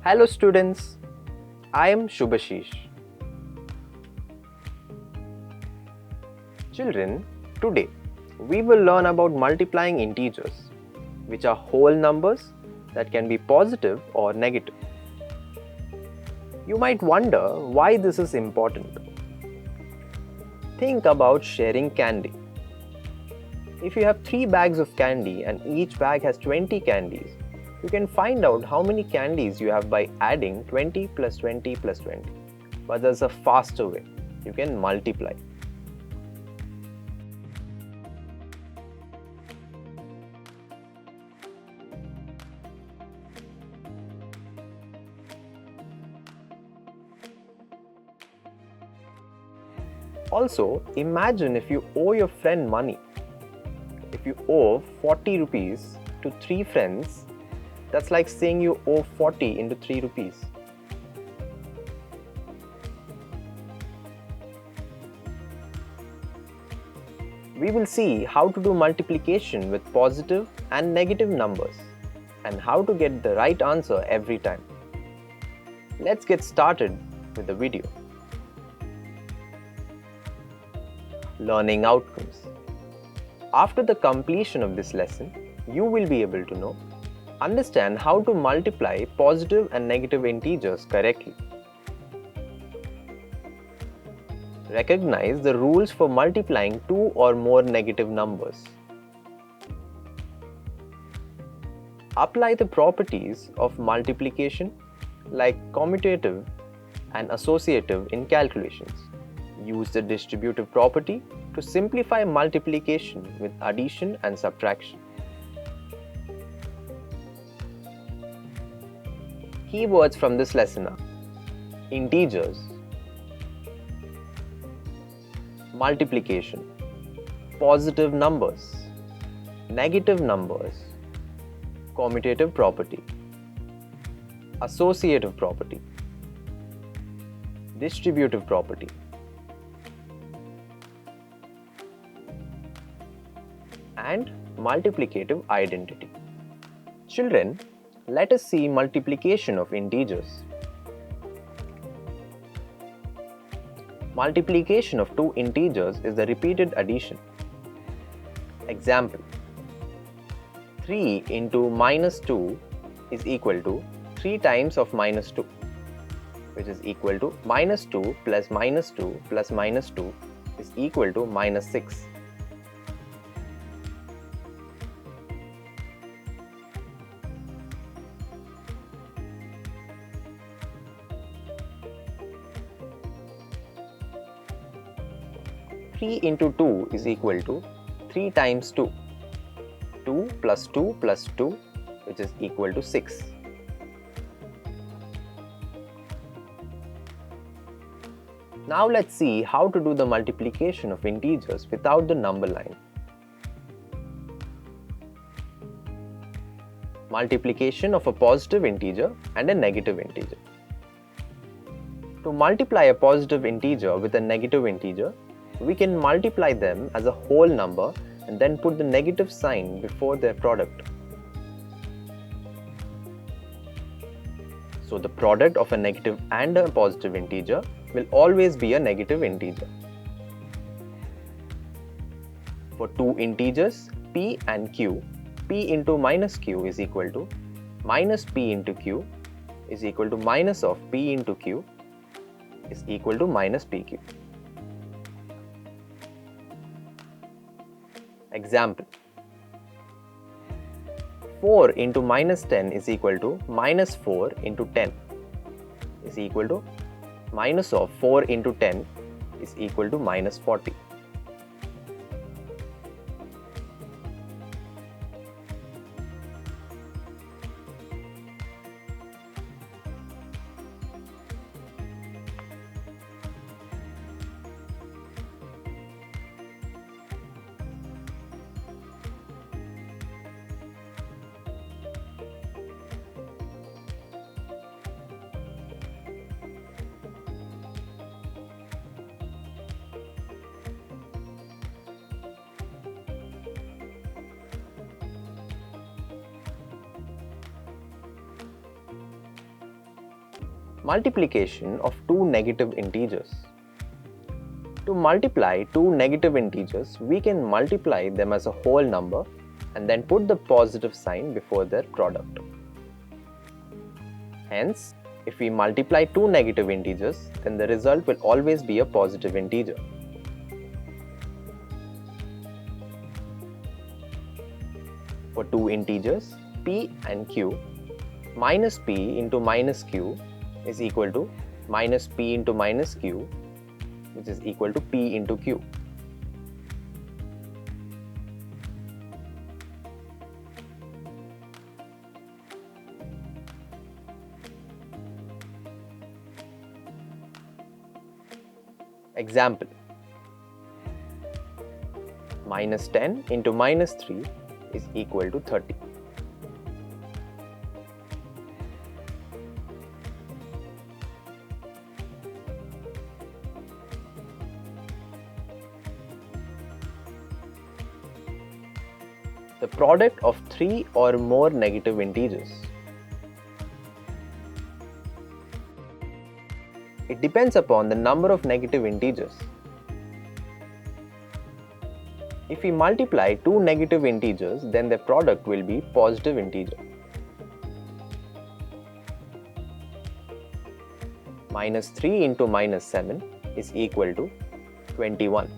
Hello students, I am Shubhashish. Children, today we will learn about multiplying integers, which are whole numbers that can be positive or negative. You might wonder why this is important. Think about sharing candy. If you have 3 bags of candy and each bag has 20 candies, you can find out how many candies you have by adding 20 plus 20 plus 20. But there's a faster way. You can multiply. Also, imagine if you owe your friend money. If you owe 40 rupees to 3 friends, that's like saying you owe 40 into 3 rupees. We will see how to do multiplication with positive and negative numbers and how to get the right answer every time. Let's get started with the video. Learning outcomes. After the completion of this lesson, you will be able to understand how to multiply positive and negative integers correctly. Recognize the rules for multiplying 2 or more negative numbers. Apply the properties of multiplication like commutative and associative in calculations. Use the distributive property to simplify multiplication with addition and subtraction. Keywords from this lesson are integers, multiplication, positive numbers, negative numbers, commutative property, associative property, distributive property, and multiplicative identity. Children, let us see multiplication of integers. Multiplication of 2 integers is the repeated addition. Example: 3 into minus 2 is equal to 3 times of minus 2, which is equal to minus 2 plus minus 2 plus minus 2 is equal to minus 6. Three into 2 is equal to 3 times 2. 2 plus 2 plus 2, which is equal to 6. Now let's see how to do the multiplication of integers without the number line. Multiplication of a positive integer and a negative integer. To multiply a positive integer with a negative integer, we can multiply them as a whole number and then put the negative sign before their product. So the product of a negative and a positive integer will always be a negative integer. For 2 integers, p and q, p into minus q is equal to minus p into q is equal to minus of p into q is equal to minus pq. Example: 4 into minus 10 is equal to minus 4 into 10 is equal to minus of 4 into 10 is equal to minus 40. Multiplication of two negative integers. To multiply two negative integers, we can multiply them as a whole number and then put the positive sign before their product. Hence, if we multiply two negative integers, then the result will always be a positive integer. For two integers, p and q, minus p into minus q is equal to minus p into minus q, which is equal to p into q. Example: minus 10 into minus 3 is equal to 30. The product of three or more negative integers. It depends upon the number of negative integers. If we multiply two negative integers, then the product will be positive integer. Minus 3 into minus 7 is equal to 21.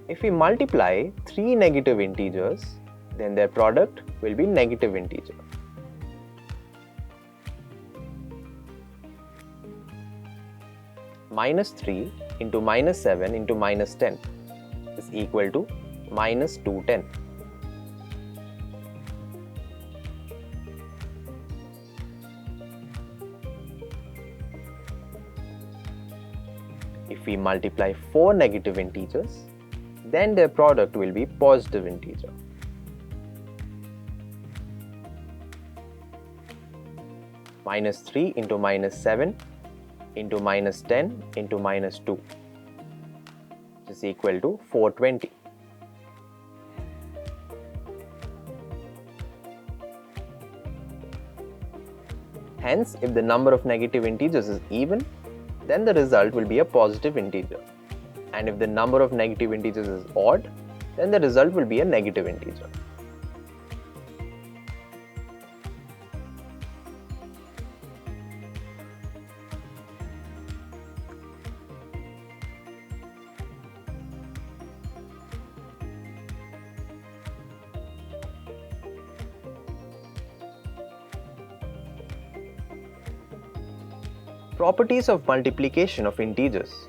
If we multiply three negative integers, then their product will be negative integer. Minus 3 into minus 7 into minus 10 is equal to minus 210. If we multiply four negative integers, then their product will be positive integer. Minus 3 into minus 7 into minus 10 into minus 2 is equal to 420. Hence, if the number of negative integers is even, then the result will be a positive integer. And if the number of negative integers is odd, then the result will be a negative integer. Properties of multiplication of integers.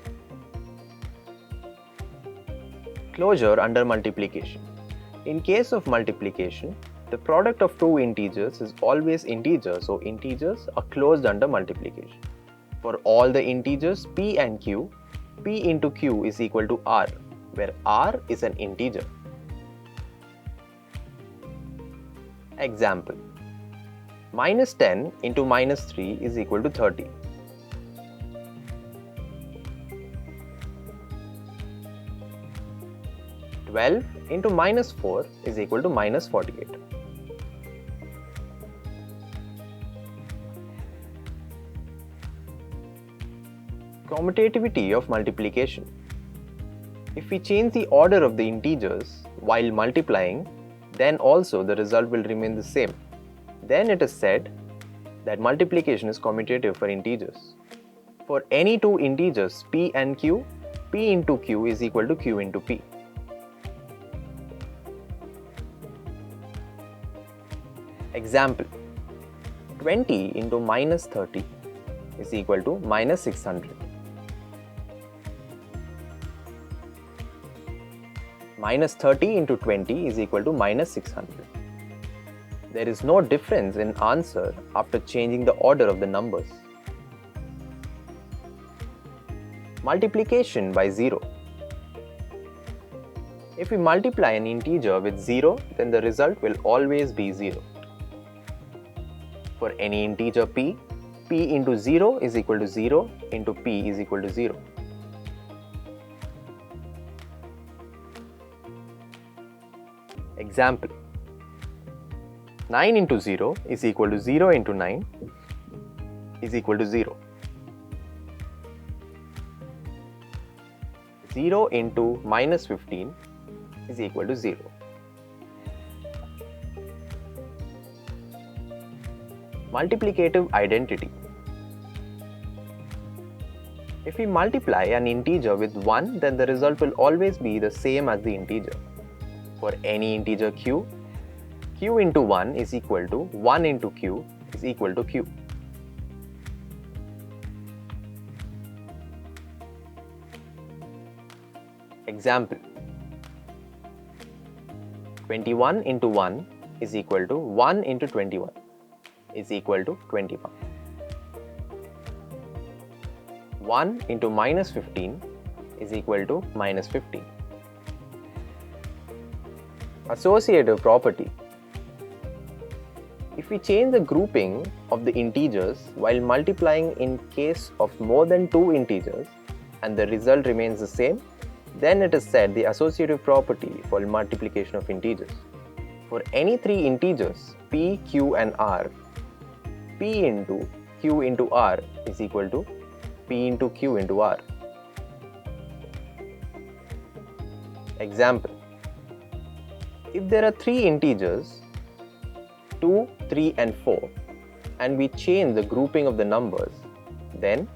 Closure under multiplication. In case of multiplication, the product of two integers is always integer, so integers are closed under multiplication. For all the integers p and q, p into q is equal to r, where r is an integer. Example: minus 10 into minus 3 is equal to 30. Twelve into minus 4 is equal to minus 48. Commutativity of multiplication. If we change the order of the integers while multiplying, then also the result will remain the same. Then it is said that multiplication is commutative for integers. For any two integers p and q, p into q is equal to q into p. Example: 20 into minus 30 is equal to minus 600. Minus 30 into 20 is equal to minus 600. There is no difference in answer after changing the order of the numbers. Multiplication by 0. If we multiply an integer with 0, then the result will always be 0. For any integer p, p into 0 is equal to 0 into p is equal to 0. Example: 9 into 0 is equal to 0 into 9 is equal to 0. 0 into minus 15 is equal to 0. Multiplicative identity. If we multiply an integer with 1, then the result will always be the same as the integer. For any integer q, q into 1 is equal to 1 into q is equal to q. Example: 21 into 1 is equal to 1 into 21 is equal to 21. 1 into minus 15 is equal to minus 15. Associative property. If we change the grouping of the integers while multiplying in case of more than 2 integers and the result remains the same, then it is said the associative property for multiplication of integers. For any 3 integers p, q and r, p into q into r is equal to p into q into r. Example: if there are 3 integers 2, 3 and 4 and we change the grouping of the numbers, then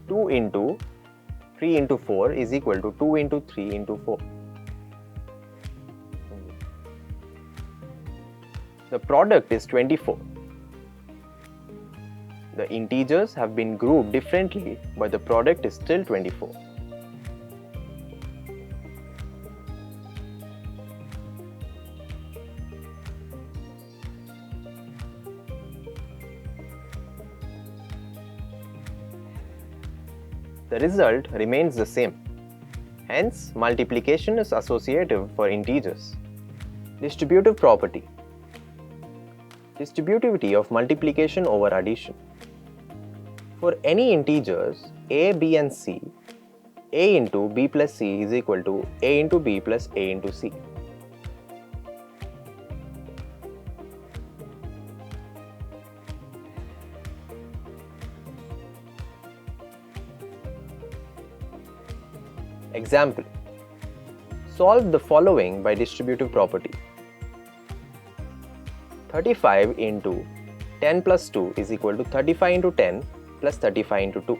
2 into 3 into 4 is equal to 2 into 3 into 4. The product is 24. The integers have been grouped differently, but the product is still 24. The result remains the same. Hence, multiplication is associative for integers. Distributive property. Distributivity of multiplication over addition. For any integers a, b and c, a into b plus c is equal to a into b plus a into c. Example: solve the following by distributive property. 35 into 10 plus 2 is equal to 35 into 10 plus 35 into 2.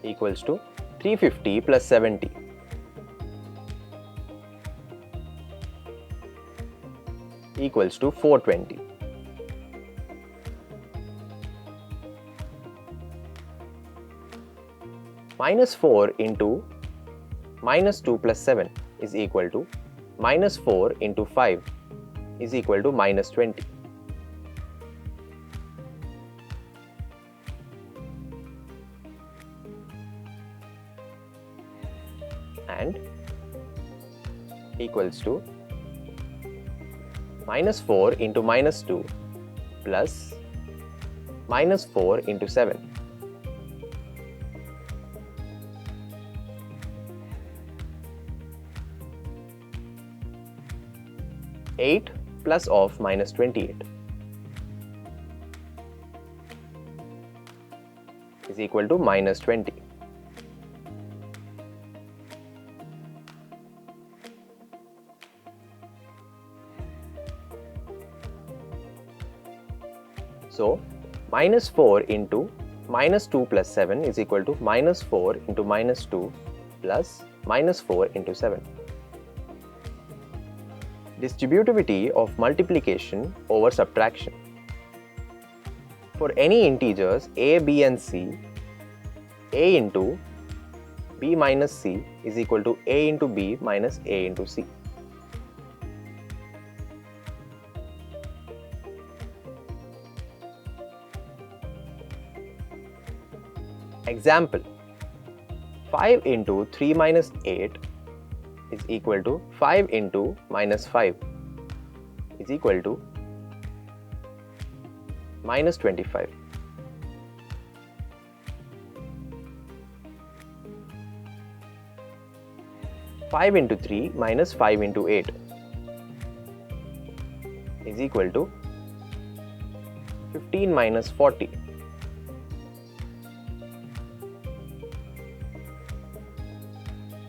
Equals to 350 plus 70. Equals to 420. Minus 4 into minus 2 plus 7 is equal to minus 4 into 5 is equal to minus 20. And equals to minus 4 into minus 2 plus minus 4 into 7. 8 plus of minus 28 is equal to minus 20. So, minus 4 into minus 2 plus 7 is equal to minus 4 into minus 2 plus minus 4 into 7. Distributivity of multiplication over subtraction. For any integers a, b and c, a into b minus c is equal to a into b minus a into c. Example: 5 into 3 minus 8 is equal to 5 into minus 5 is equal to minus 25. Five into 3 minus 5 into 8 is equal to 15 minus 40.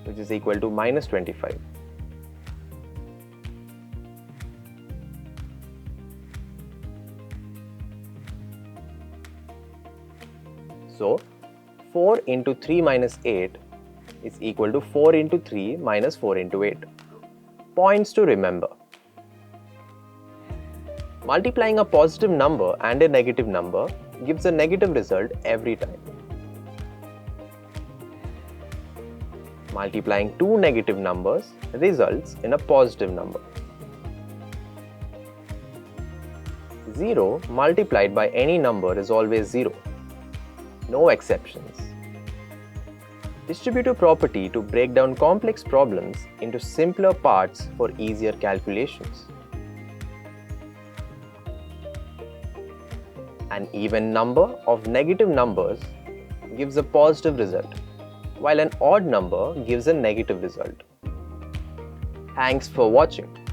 Which is equal to minus 25. So 4 into 3 minus 8 is equal to 4 into 3 minus 4 into 8. Points to remember. Multiplying a positive number and a negative number gives a negative result every time. Multiplying two negative numbers results in a positive number. 0 multiplied by any number is always 0. No exceptions. Distributive property to break down complex problems into simpler parts for easier calculations. An even number of negative numbers gives a positive result, while an odd number gives a negative result. Thanks for watching.